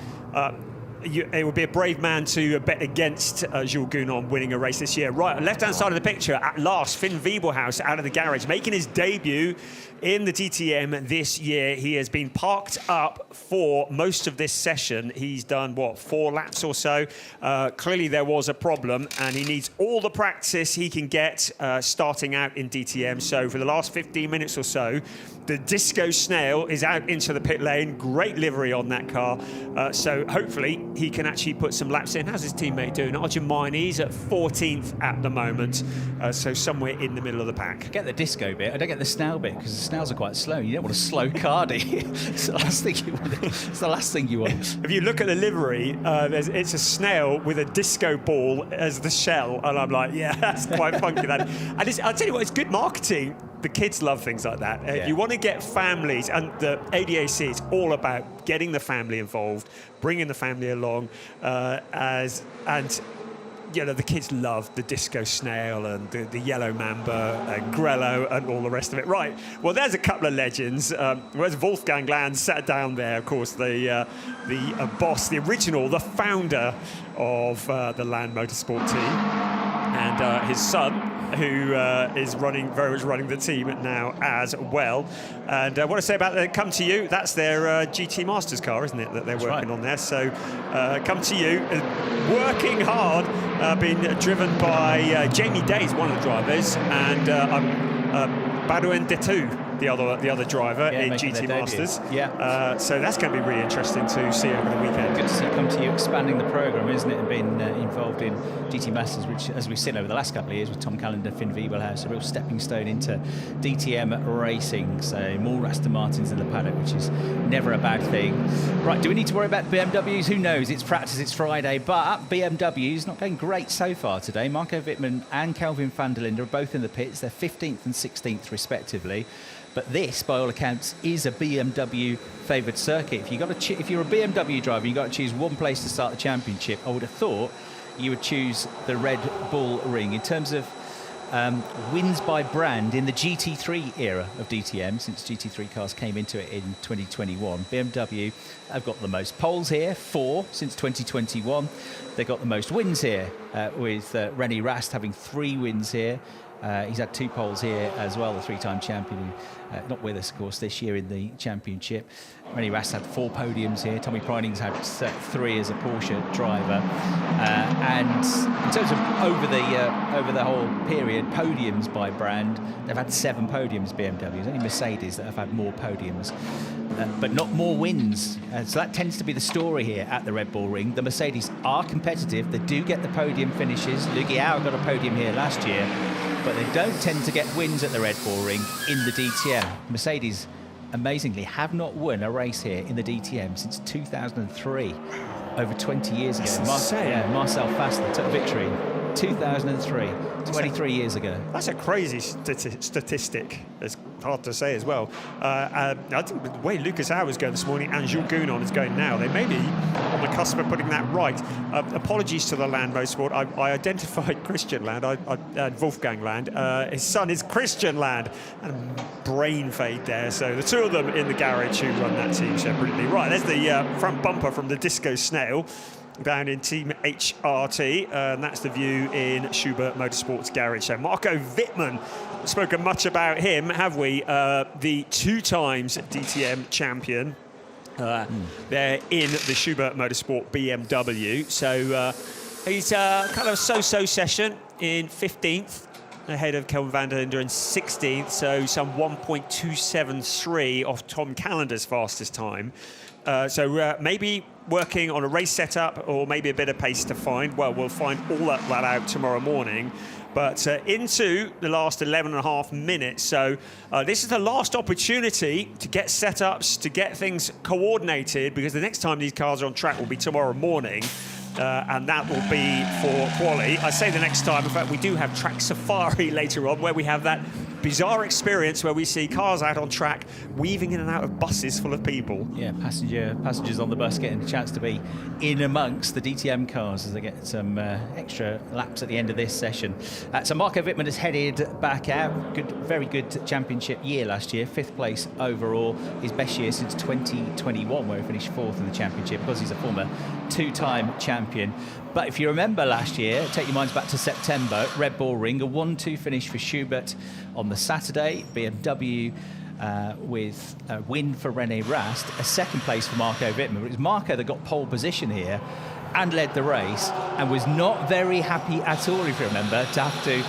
it would be a brave man to bet against Jules Gounon winning a race this year. Right, left-hand side of the picture, at last, Finn Wiebelhaus out of the garage, making his debut in the DTM this year. He has been parked up for most of this session. He's done, what, 4 laps or so? Clearly there was a problem, and he needs all the practice he can get starting out in DTM. So for the last 15 minutes or so, the Disco Snail is out into the pit lane. Great livery on that car. So hopefully he can actually put some laps in. How's his teammate doing? Arjun Miney's at 14th at the moment. So somewhere in the middle of the pack. I get the disco bit. I don't get the snail bit because the snails are quite slow. You don't want a slow car, do you? It's the last thing you want. It's the last thing you want. If you look at the livery, it's a snail with a disco ball as the shell. And I'm like, yeah, that's quite funky. That. And I'll tell you what, it's good marketing. The kids love things like that. Yeah. You want to get families, and the ADAC is all about getting the family involved, bringing the family along, and you know, the kids love the Disco Snail and the Yellow Mamba and Grello and all the rest of it. Right, well, there's a couple of legends. Whereas Wolfgang Land sat down there, of course, the boss, the original, the founder of the Land Motorsport team, and his son, who is very much running the team now as well. And what I say about the Come To You, that's their GT Masters car, isn't it, that they're working on there. So Come To You, working hard, being driven by Jamie Days, one of the drivers, and Baudouin Detou, the other driver in GT Masters. Yeah. So that's going to be really interesting to see over the weekend. Good to see Come To You expanding the programme, isn't it, and being involved in GT Masters, which, as we've seen over the last couple of years with Tom Callender, Finn Wiebelhaus, a real stepping stone into DTM racing. So more Aston Martins in the paddock, which is never a bad thing. Right, do we need to worry about BMWs? Who knows? It's practice, it's Friday, but BMWs not going great so far today. Marco Wittmann and Kelvin van der Linde are both in the pits. They're 15th and 16th respectively. But this, by all accounts, is a BMW favoured circuit. If you're a BMW driver, you've got to choose one place to start the championship. I would have thought you would choose the Red Bull Ring. In terms of wins by brand in the GT3 era of DTM, since GT3 cars came into it in 2021, BMW have got the most poles here, 4 since 2021. They've got the most wins here, with René Rast having 3 wins here. He's had 2 poles here as well, the 3-time champion, not with us, of course, this year in the championship. René Rast had 4 podiums here. Tommy Preining's had 3 as a Porsche driver. And in terms of over the whole period, podiums by brand, they've had 7 podiums, BMW. It's only Mercedes that have had more podiums, but not more wins. So that tends to be the story here at the Red Bull Ring. The Mercedes are competitive. They do get the podium finishes. Liu Guiao got a podium here last year, but they don't tend to get wins at the Red Bull Ring in the DTM. Mercedes, amazingly, have not won a race here in the DTM since 2003, over 20 years ago. Marcel Fassler took victory in 2003, 23 years ago. That's a crazy statistic. It's hard to say as well. I think the way Lucas Howe was going this morning and Jules Gounon is going now, they may be on the cusp of putting that right. Apologies to the Land Motorsport. I identified Christian Land, Wolfgang Land. His son is Christian Land. And brain fade there. So the 2 of them in the garage who run that team so brilliantly. Right, there's the front bumper from the Disco Snail down in Team HRT, and that's the view in Schubert Motorsport's garage. So Marco Wittmann, spoken much about him, have we? The 2 times DTM champion. They're in the Schubert Motorsport BMW. So he's kind of a so-so session in 15th, ahead of Kelvin van der Linde in 16th, so some 1.273 off Tom Callender's fastest time. So maybe working on a race setup, or maybe a bit of pace to find. Well, we'll find all that out tomorrow morning. But into the last 11 and a half minutes. So this is the last opportunity to get setups, to get things coordinated, because the next time these cars are on track will be tomorrow morning. And that will be for quali. I say the next time, in fact, we do have Track Safari later on, where we have that bizarre experience where we see cars out on track weaving in and out of buses full of people. Yeah, passengers on the bus getting a chance to be in amongst the DTM cars as they get some extra laps at the end of this session. So Marco Wittmann has headed back out. Very good championship year last year, 5th place overall. His best year since 2021, where he finished 4th in the championship. Because he's a former two-time champion. But if you remember last year, take your minds back to September, Red Bull Ring, a 1-2 finish for Schubert on the Saturday. BMW with a win for René Rast, a second place for Marco Wittmann. It was Marco that got pole position here and led the race, and was not very happy at all, if you remember, to have to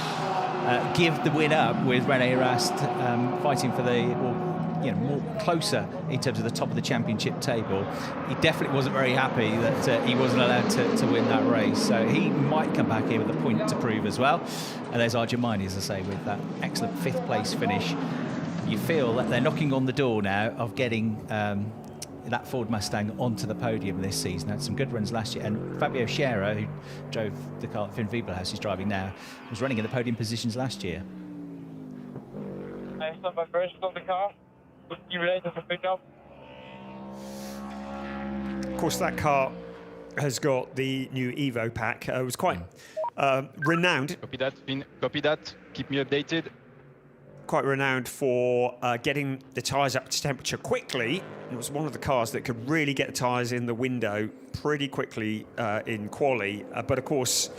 give the win up with René Rast fighting for the, more closer in terms of the top of the championship table. He definitely wasn't very happy that he wasn't allowed to win that race. So he might come back here with a point to prove as well. And there's Argemini, as I say, with that excellent 5th place finish. You feel that they're knocking on the door now of getting that Ford Mustang onto the podium this season. Had some good runs last year, and Fabio Scherer, who drove the car that Finn Wiebelhaus is driving now, was running in the podium positions last year. I stopped my first on the car. You related to pick up. Of course, that car has got the new Evo pack. It was quite renowned. Copy that, Finn. Copy that. Keep me updated. Quite renowned for getting the tyres up to temperature quickly. It was one of the cars that could really get the tyres in the window pretty quickly in quali. But of course,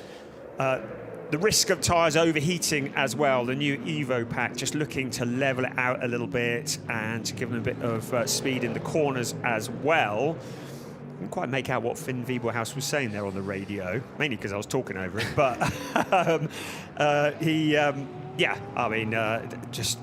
the risk of tyres overheating as well. The new Evo pack just looking to level it out a little bit and to give them a bit of speed in the corners as well. I couldn't quite make out what Finn Wiebelhaus was saying there on the radio, mainly because I was talking over it. But just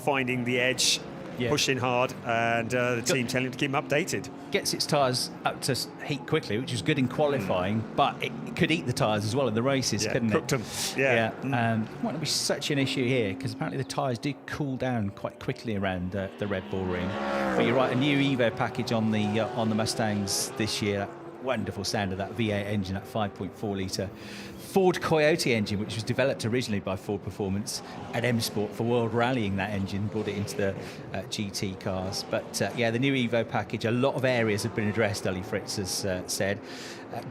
finding the edge, pushing hard, and the team telling him to keep him updated. Gets its tyres up to heat quickly, which is good in qualifying, but it could eat the tyres as well in the races, couldn't cooked it? them. Might not be such an issue here, because apparently the tyres do cool down quite quickly around the Red Bull Ring. But you're right, a new Evo package on the Mustangs this year. Wonderful sound of that V8 engine, that 5.4 litre Ford Coyote engine, which was developed originally by Ford Performance at M Sport for World Rallying. That engine brought it into the GT cars. But the new Evo package, a lot of areas have been addressed, Ollie Fritz has said.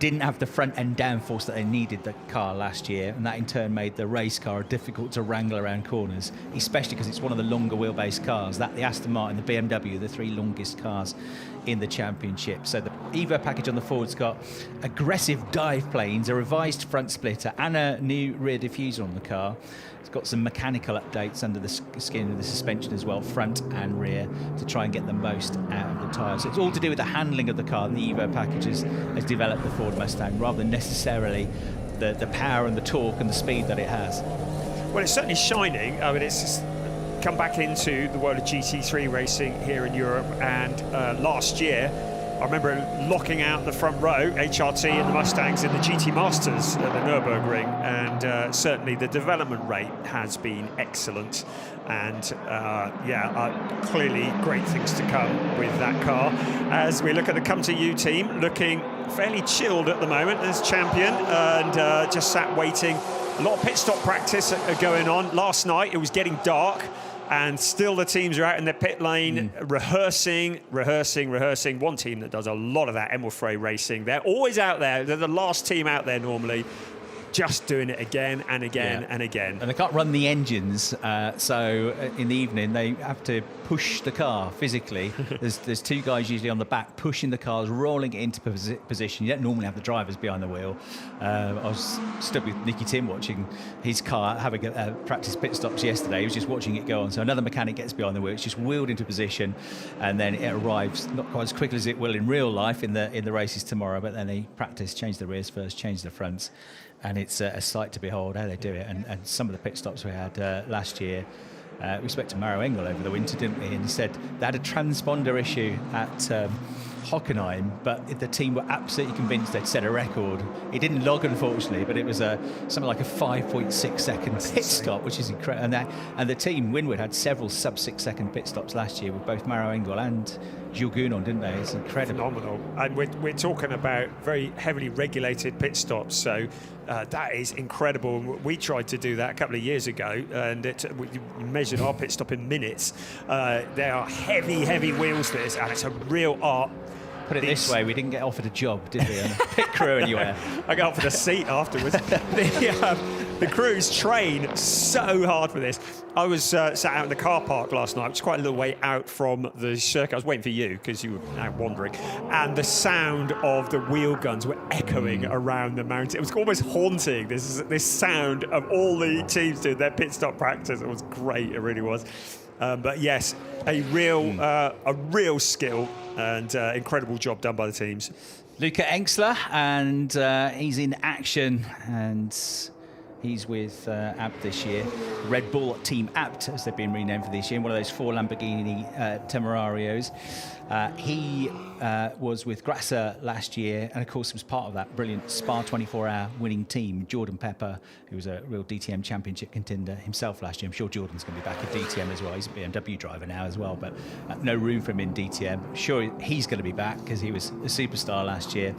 Didn't have the front end downforce that they needed the car last year, and that in turn made the race car difficult to wrangle around corners, especially because it's one of the longer wheelbase cars. That, the Aston Martin, the BMW, the 3 longest cars in the championship. So the Evo package on the Ford's got aggressive dive planes, a revised front splitter, and a new rear diffuser on the car. It's got some mechanical updates under the skin of the suspension as well, front and rear, to try and get the most out of the tyres. So it's all to do with the handling of the car. The Evo package has developed the Ford Mustang, rather than necessarily the power and the torque and the speed that it has. Well, it's certainly shining. I mean, it's just come back into the world of GT3 racing here in Europe, and last year I remember locking out the front row, HRT and the Mustangs in the GT Masters at the Nürburgring, and certainly the development rate has been excellent, and clearly great things to come with that car. As we look at the Come To You team, looking fairly chilled at the moment as champion, and just sat waiting. A lot of pit stop practice going on. Last night it was getting dark, and still the teams are out in their pit lane, rehearsing. One team that does a lot of that, Emilfrey Racing, they're always out there. They're the last team out there normally, just doing it again and again and again. And they can't run the engines, so in the evening they have to push the car physically. There's 2 guys usually on the back pushing the cars, rolling it into position. You don't normally have the drivers behind the wheel. I was stood with Nicky Tim watching his car having a practice pit stops yesterday. He was just watching it go on. So another mechanic gets behind the wheel. It's just wheeled into position, and then it arrives not quite as quickly as it will in real life in the races tomorrow. But then they practice, change the rears first, change the fronts. And it's a sight to behold how they do it. And some of the pit stops we had last year, we spoke to Maro Engel over the winter, didn't we? And he said they had a transponder issue at Hockenheim, but the team were absolutely convinced they'd set a record. It didn't log, unfortunately, but it was something like a 5.6 second pit stop, which is incredible. And the team, Winwood, had several sub-6 second pit stops last year with both Maro Engel and Jules Gounon, didn't they? It's incredible. Phenomenal. And we're talking about very heavily regulated pit stops, so that is incredible. We tried to do that a couple of years ago, and we measured our pit stop in minutes. They are heavy wheels, this, and it's a real art. Put it this way, we didn't get offered a job, did we? On the pit crew anywhere. I got offered a seat afterwards. The crews train so hard for this. I was sat out in the car park last night, which is quite a little way out from the circuit. I was waiting for you because you were out wandering. And the sound of the wheel guns were echoing around the mountain. It was almost haunting, this sound of all the teams doing their pit stop practice. It was great, it really was. But yes, a real skill and incredible job done by the teams. Luca Engstler, and he's in action, and he's with Abt this year. Red Bull Team Abt, as they've been renamed for this year, one of those 4 Lamborghini Temerarios. He was with Grasser last year, and of course was part of that brilliant Spa 24-hour winning team. Jordan Pepper, who was a real DTM championship contender himself last year. I'm sure Jordan's going to be back at DTM as well. He's a BMW driver now as well, but no room for him in DTM. I'm sure he's going to be back because he was a superstar last year.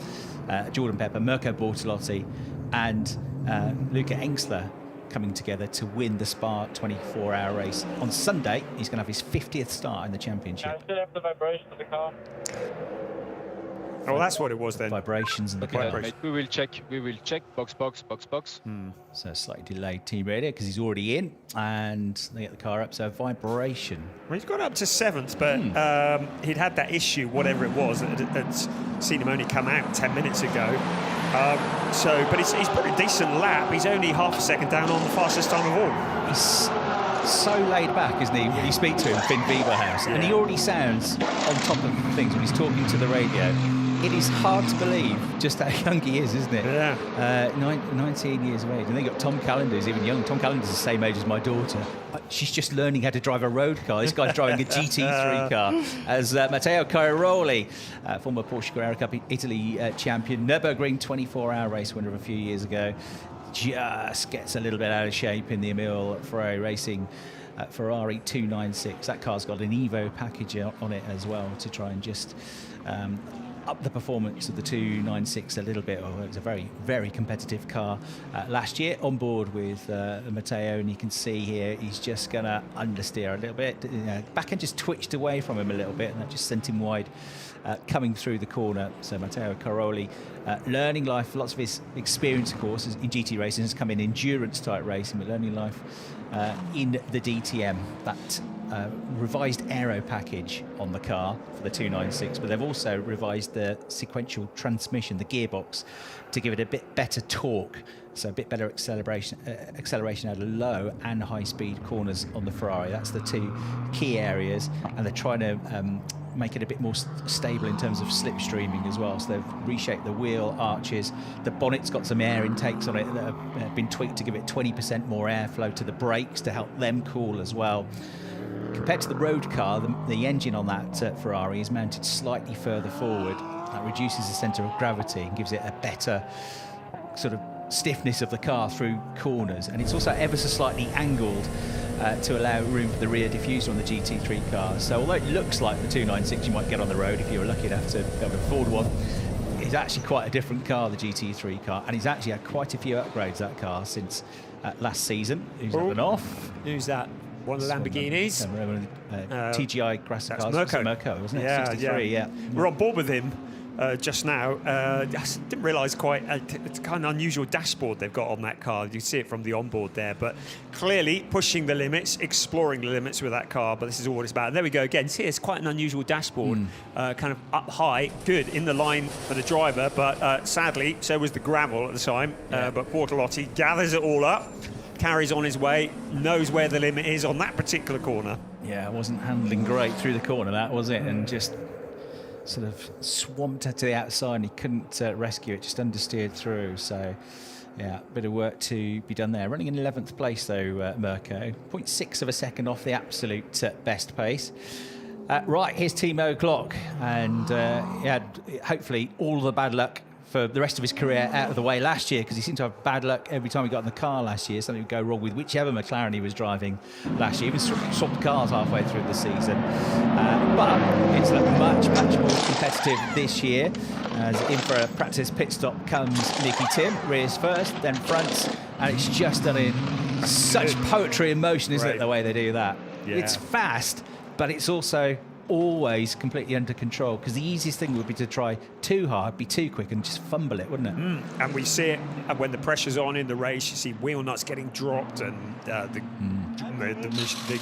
Jordan Pepper, Mirko Bortolotti, and Luca Engstler coming together to win the Spa 24-hour race. On Sunday, he's going to have his 50th start in the championship. I still have the vibration of the car. Oh, well, that's what it was then. Vibrations in the car. Mate, we will check. Box. So slightly delayed team radio because he's already in, and they get the car up. So vibration. Well, he's got up to 7th, but he'd had that issue, whatever it was, that seen him only come out 10 minutes ago. But he's put a decent lap. He's only half a second down on the fastest time of all. He's so laid back, isn't he, when you speak to him, Finn Bieberhaus, and he already sounds on top of things when he's talking to the radio. It is hard to believe just how young he is, isn't it? Yeah. 19 years of age. And then you've got Tom Callender, who's even young. Tom Callender's the same age as my daughter. She's just learning how to drive a road car. This guy's driving a GT3 car. As Matteo Cairoli, former Porsche Carrera Cup Italy champion, Nürburgring 24-hour race winner of a few years ago, just gets a little bit out of shape in the Emile Ferrari Racing Ferrari 296. That car's got an Evo package on it as well to try and just up the performance of the 296 a little bit. It was a very, very competitive car last year, on board with Matteo, and you can see here he's just going to understeer a little bit. Back end just twitched away from him a little bit, and that just sent him wide coming through the corner. So Matteo Cairoli, learning life, lots of his experience, of course, in GT racing has come in endurance type racing, but learning life in the DTM. That revised aero package on the car for the 296, but they've also revised the sequential transmission, the gearbox, to give it a bit better torque, so a bit better acceleration out of low and high speed corners on the Ferrari. That's the 2 key areas, and they're trying to make it a bit more stable in terms of slipstreaming as well. So they've reshaped the wheel arches. The bonnet's got some air intakes on it that have been tweaked to give it 20% more airflow to the brakes to help them cool as well. Compared to the road car, the engine on that Ferrari is mounted slightly further forward. That reduces the centre of gravity and gives it a better sort of stiffness of the car through corners. And it's also ever so slightly angled to allow room for the rear diffuser on the GT3 car. So although it looks like the 296 you might get on the road if you were lucky enough to be able to afford one, it's actually quite a different car, the GT3 car. And he's actually had quite a few upgrades, that car, since last season. Who's up and off? Who's that? One of the Lamborghinis. TGI Grasser cars. Mirko, wasn't it? Yeah, 63, yeah. We're on board with him just now. I didn't realise quite, it's kind of unusual dashboard they've got on that car. You see it from the onboard there, but clearly pushing the limits, exploring the limits with that car, but this is all what it's about. And there we go again. See, it's quite an unusual dashboard, kind of up high, good, in the line for the driver, but sadly, so was the gravel at the time. But Bortolotti gathers it all up, carries on his way, knows where the limit is on that particular corner. Yeah, it wasn't handling great through the corner, that was it, and just sort of swamped her to the outside, and he couldn't rescue it, just understeered through. So yeah, bit of work to be done there. Running in 11th place though, Mirko, 0.6 of a second off the absolute best pace. Right, here's Timo Glock, and he had hopefully all the bad luck for the rest of his career out of the way last year, because he seemed to have bad luck every time he got in the car last year. Something would go wrong with whichever McLaren he was driving last year. Even swapped cars halfway through the season. But it's looked much, much more competitive this year. As in for a practice pit stop comes Nicky Tim, rears first, then fronts, and it's just done in such poetry in motion, isn't it, the way they do that? Yeah. It's fast, but it's also always completely under control, because the easiest thing would be to try too hard, be too quick, and just fumble it, wouldn't it? And we see it when the pressure's on in the race. You see wheel nuts getting dropped, and the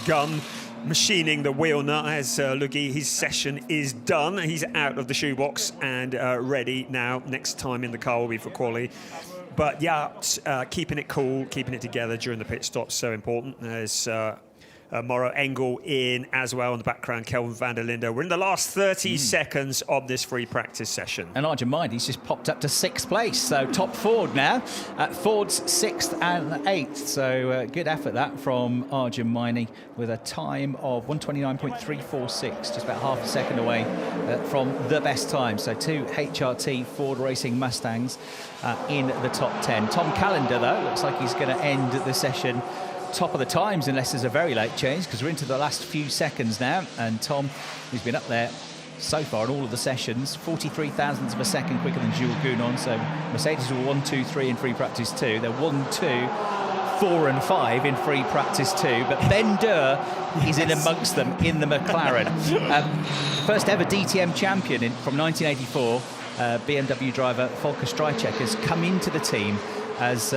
gun machining the wheel nut as Lugi, his session is done. He's out of the shoebox and ready now. Next time in the car will be for quali. But yeah, keeping it cool, keeping it together during the pit stop's so important. There's Mauro Engel in as well in the background, Kelvin van der Linde. We're in the last 30 seconds of this free practice session. And Arjun Mind, he's just popped up to 6th place, so top Ford now. Ford's 6th and 8th, so good effort that from Arjun Miney with a time of 129.346, just about half a second away from the best time. So 2 HRT Ford Racing Mustangs in the top 10. Tom Callender, though, looks like he's going to end the session top of the times unless there's a very late change, because we're into the last few seconds now, and Tom, who's been up there so far in all of the sessions, 43 thousandths of a second quicker than Jules Gounon. So Mercedes were 1, 2, 3 in free practice 2. They're 1, 2, 4 and 5 in free practice 2, but Ben Durr is in amongst them in the McLaren. First ever DTM champion from 1984, BMW driver Volker Streichek has come into the team as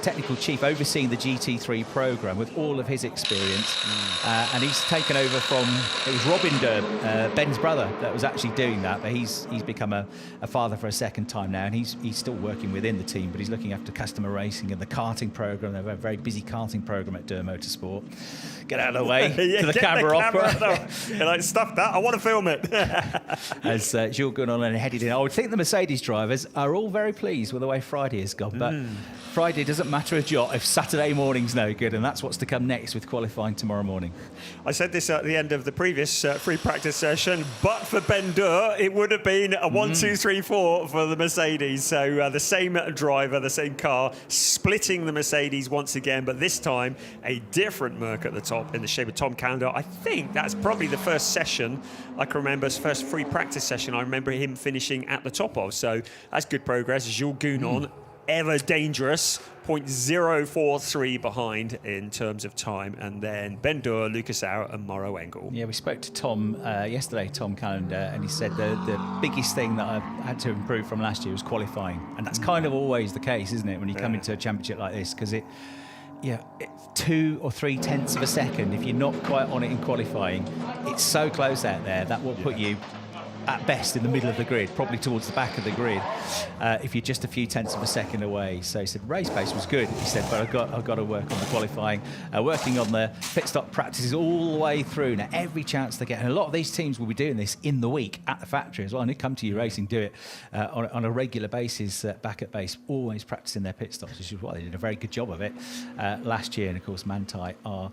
technical chief, overseeing the GT3 program with all of his experience. And he's taken over from, it was Robin Durr, Ben's brother, that was actually doing that, but he's become a father for a second time now, and he's still working within the team, but he's looking after customer racing and the karting program. They have a very busy karting program at Durr Motorsport. Get out of the way to the camera opera. You're like, stuff that, I want to film it. As Jules Gounon headed in. I would think the Mercedes drivers are all very pleased with the way Friday has gone, but Friday doesn't matter a jot if Saturday morning's no good, and that's what's to come next with qualifying tomorrow morning. I said this at the end of the previous free practice session, but for Ben Durr, it would have been a 1, 2, 3, 4 for the Mercedes. So the same driver, the same car, splitting the Mercedes once again, but this time a different Merc at the top in the shape of Tom Callender. I think that's probably the first session I can remember, his first free practice session I remember him finishing at the top of. So that's good progress. Jules Gounon, ever dangerous, 0.043 behind in terms of time, and then Ben Durr, Lucas Auer and Mauro Engel. Yeah, we spoke to Tom yesterday, Tom Callender, and he said the biggest thing that I've had to improve from last year was qualifying, and that's kind of always the case, isn't it, when you come into a championship like this, because it's 2 or 3 tenths of a second. If you're not quite on it in qualifying, it's so close out there that will put you at best in the middle of the grid, probably towards the back of the grid, if you're just a few tenths of a second away. So he said race pace was good, he said, but I've got to work on the qualifying, working on the pit stop practices all the way through. Now, every chance they get, and a lot of these teams will be doing this in the week at the factory as well, and they come to you racing, do it on a regular basis back at base, always practicing their pit stops, which is why they did a very good job of it last year. And of course, Manthey are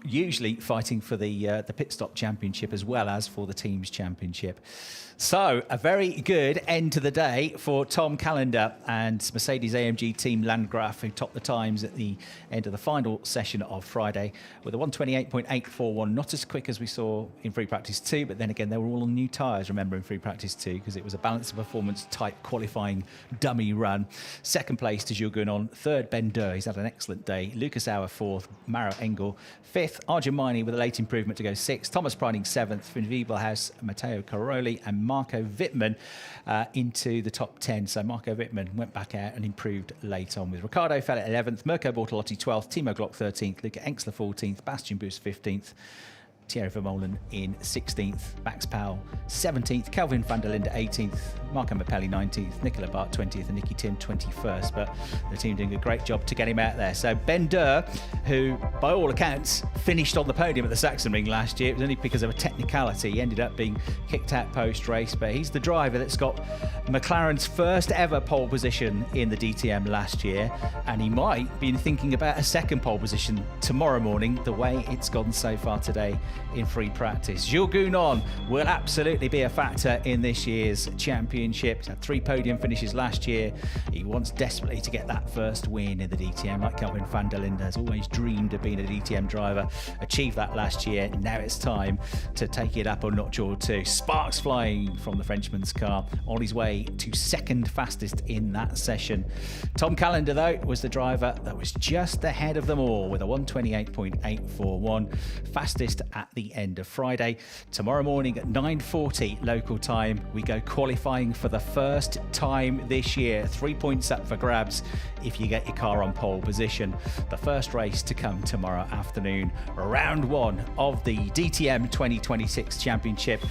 usually fighting for the pit stop championship as well as for the team's championship. So a very good end to the day for Tom Callender and Mercedes-AMG team Landgraf, who topped the times at the end of the final session of Friday with a 128.841, not as quick as we saw in free practice 2, but then again they were all on new tyres, remember, in free practice 2, because it was a balance of performance type qualifying dummy run. Second place to Jules Gounon, third Ben Durr, he's had an excellent day, Lucas Auer fourth, Mauro Engel fifth, Arjun Miney with a late improvement to go sixth, Thomas Preining seventh, Finn Wiebelhaus, Matteo Caroli and Marco Wittmann into the top 10. So Marco Wittmann went back out and improved late on, with Ricardo fell at 11th, Mirko Bortolotti 12th, Timo Glock 13th, Luca Engstler 14th, Bastian Buus 15th, Thierry Vermeulen in 16th, Max Powell 17th, Kelvin van der Linde 18th, Marco Mappelli 19th, Nicola Bart 20th and Nicky Tim 21st, but the team doing a great job to get him out there. So Ben Durr, who by all accounts finished on the podium at the Sachsenring last year, it was only because of a technicality, he ended up being kicked out post-race, but he's the driver that's got McLaren's first ever pole position in the DTM last year, and he might be thinking about a second pole position tomorrow morning, the way it's gone so far today in free practice. Jules Gounon will absolutely be a factor in this year's championship. He's had 3 podium finishes last year. He wants desperately to get that first win in the DTM, like Kelvin van der Linde has always dreamed of being a DTM driver. Achieved that last year. Now it's time to take it up a notch or two. Sparks flying from the Frenchman's car, on his way to second fastest in that session. Tom Callender, though, was the driver that was just ahead of them all with a 128.841, fastest at at the end of Friday. Tomorrow morning at 9:40 local time, we go qualifying for the first time this year. 3 points up for grabs if you get your car on pole position. The first race to come tomorrow afternoon. Round 1 of the DTM 2026 Championship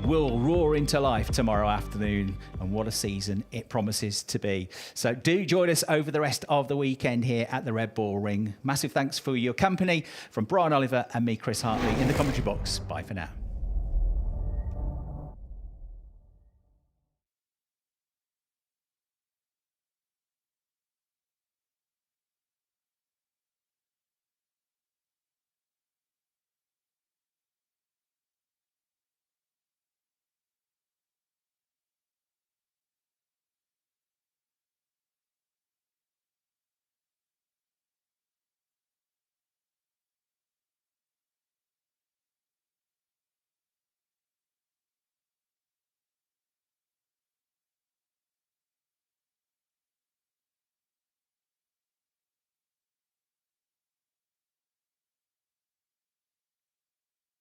will roar into life tomorrow afternoon, and what a season it promises to be. So do join us over the rest of the weekend here at the Red Bull Ring. Massive thanks for your company from Brian Oliver and me, Chris Hartley, in the commentary box. Bye for now.